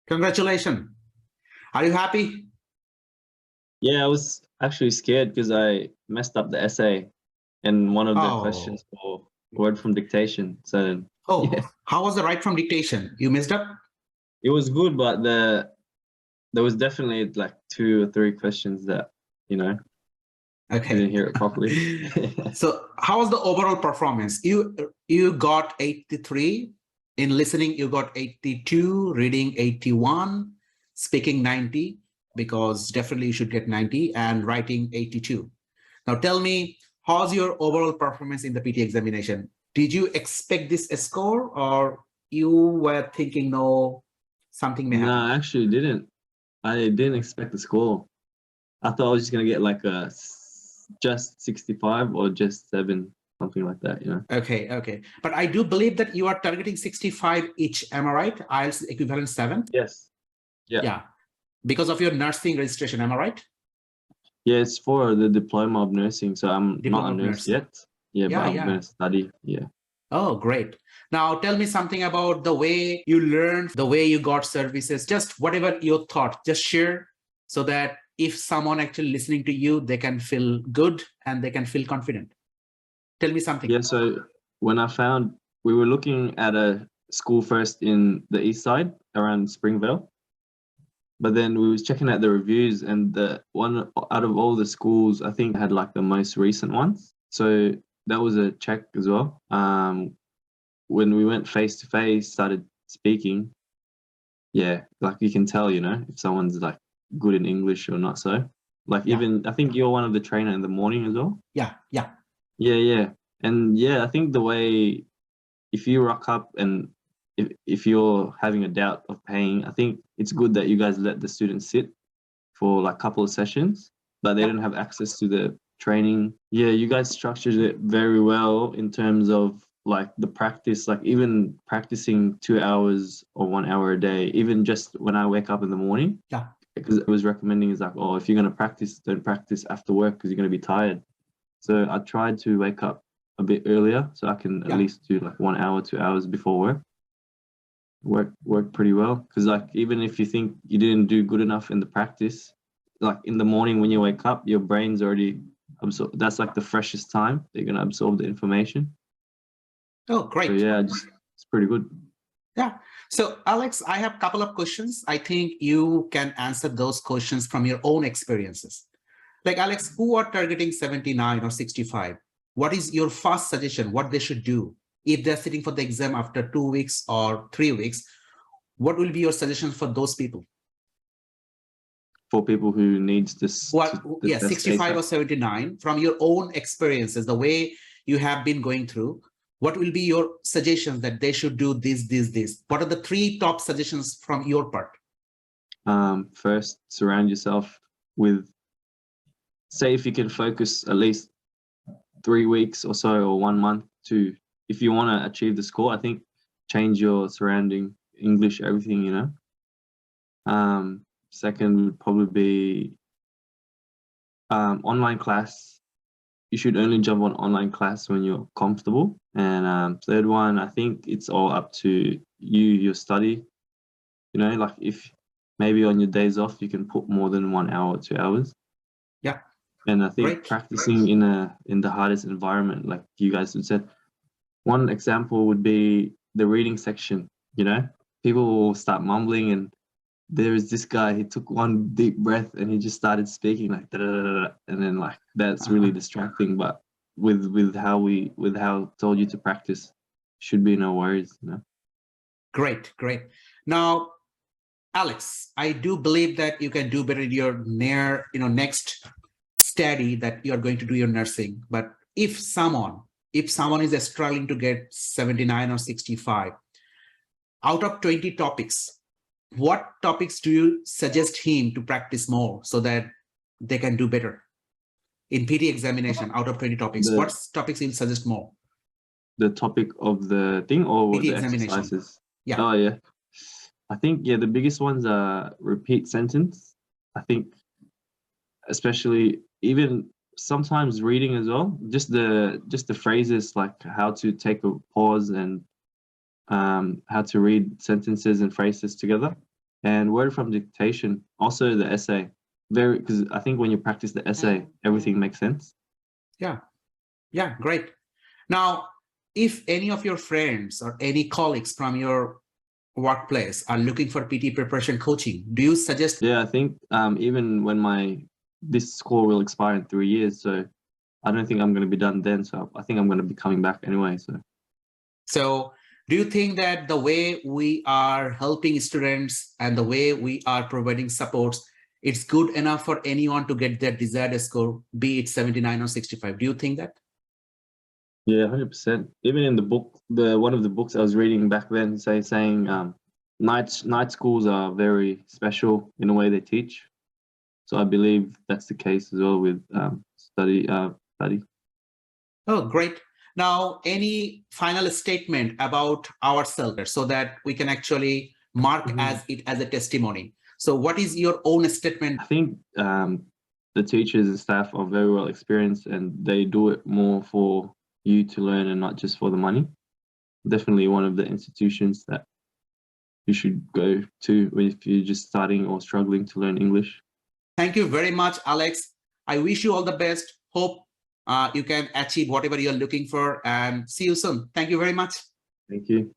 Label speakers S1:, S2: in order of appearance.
S1: Congratulations. Are you happy?
S2: Yeah, I was actually scared because I messed up the essay and one of the
S1: Oh,
S2: questions for word from dictation. So
S1: oh,
S2: yeah,
S1: how was the right from dictation? You messed up?
S2: it was good, but there was definitely like 2 or 3 questions that, you know, didn't
S1: Okay.
S2: hear it properly.
S1: So how was the overall performance? You got 83, in listening you got 82, reading 81, speaking 90, because definitely you should get 90, and writing 82. Now tell me, how's your overall performance in the PT examination? Did you expect this score, or you were thinking, no, something may
S2: No,
S1: happen?
S2: I actually didn't. I didn't expect the score. I thought I was just gonna get like just 65 or just 7, something like that, you know.
S1: Okay, okay. But I do believe that you are targeting 65 each. Am I right? IELTS equivalent 7?
S2: Yes. Yeah.
S1: Yeah. Because of your nursing registration, am I right?
S2: Yeah, it's for the diploma of nursing. So I'm not
S1: Diploma
S2: a
S1: of
S2: nurse
S1: nursing.
S2: yet. Yeah, but
S1: Yeah,
S2: I'm
S1: yeah.
S2: gonna study. Yeah.
S1: Oh, great. Now tell me something about the way you learned, the way you got services, just whatever your thought, just share so that if someone actually listening to you, they can feel good and they can feel confident. Tell me something.
S2: Yeah, so when I found we were looking at a school first in the east side around Springvale, but then we was checking out the reviews and the one out of all the schools I think had like the most recent ones. So that was a check as well. When we went face to face, started speaking, yeah, like you can tell, you know, if someone's like good in English or not so. Like
S1: Yeah,
S2: even I think you're one of the trainer in the morning as well.
S1: yeah, yeah,
S2: Yeah, yeah. And yeah, I think the way if you rock up and if you're having a doubt of paying, I think it's good that you guys let the students sit for like a couple of sessions, but they
S1: yeah.
S2: don't have access to the training. Yeah, you guys structured it very well in terms of like the practice, like even practicing 2 hours or 1 hour a day, even just when I wake up in the morning,
S1: Yeah.
S2: because it was recommending is like, oh, if you're gonna practice, don't practice after work because you're gonna be tired. So I tried to wake up a bit earlier so I can at
S1: Yeah.
S2: least do like 1 hour, 2 hours before work. Work pretty well because like even if you think you didn't do good enough in the practice, like in the morning when you wake up, your brain's already absorb. That's like the freshest time they're gonna absorb the information.
S1: Oh,
S2: So
S1: great.
S2: yeah, just it's pretty good.
S1: Yeah. So, Alex, I have a couple of questions. I think you can answer those questions from your own experiences. Like, Alex, who are targeting 79 or 65? What is your first suggestion, what they should do? If they're sitting for the exam after 2 weeks or 3 weeks, what will be your suggestion for those people?
S2: For people who needs this
S1: What,
S2: the
S1: yeah,
S2: test
S1: 65
S2: ASAP.
S1: or 79, from your own experiences, the way you have been going through, what will be your suggestions that they should do this? What are the 3 top suggestions from your part?
S2: First, surround yourself with, say, if you can focus at least 3 weeks or so or 1 month to, if you want to achieve the score, I think change your surrounding, English, everything, you know. Second would probably be online class. You should only jump on online class when you're comfortable. And third one, I think it's all up to you, your study. You know, like if maybe on your days off you can put more than 1 hour or 2 hours.
S1: Yeah,
S2: And I think
S1: great.
S2: practicing in the hardest environment, like you guys had said, one example would be the reading section. You know, people will start mumbling and there was this guy, he took one deep breath and he just started speaking like da, da, da, da, and then like that's really distracting. But with how I told you to practice, should be no worries, you know.
S1: Great, great. Now, Alex, I do believe that you can do better in your next study that you are going to do your nursing. But if someone is struggling to get 79 or 65, out of 20 topics, what topics do you suggest him to practice more so that they can do better in PT examination? Out of 20 topics,
S2: The
S1: what topics you'll suggest more?
S2: the topic of the thing or
S1: PT
S2: the
S1: examination.
S2: exercises?
S1: Yeah.
S2: Oh yeah. I think yeah, the biggest ones are repeat sentence. I think especially even sometimes reading as well. Just the phrases like how to take a pause and how to read sentences and phrases together. and word from dictation, also the essay. Very, because I think when you practice the essay, everything makes sense.
S1: Yeah, great. Now, if any of your friends or any colleagues from your workplace are looking for PT preparation coaching, do you suggest?
S2: Yeah, I think even when this score will expire in 3 years, so I don't think I'm going to be done then. So I think I'm going to be coming back anyway.
S1: So do you think that the way we are helping students and the way we are providing supports, it's good enough for anyone to get their desired score, be it 79 or 65? Do you think that?
S2: Yeah, 100%. Even in the book, one of the books I was reading back then, saying night schools are very special in the way they teach. So I believe that's the case as well with study.
S1: Oh, great. Now, any final statement about ourselves so that we can actually mark as it as a testimony? So what is your own statement?
S2: I think the teachers and staff are very well experienced and they do it more for you to learn and not just for the money. Definitely one of the institutions that you should go to if you're just starting or struggling to learn English.
S1: Thank you very much, Alex. I wish you all the best. Hope you can achieve whatever you're looking for, and see you soon. Thank you very much.
S2: Thank you.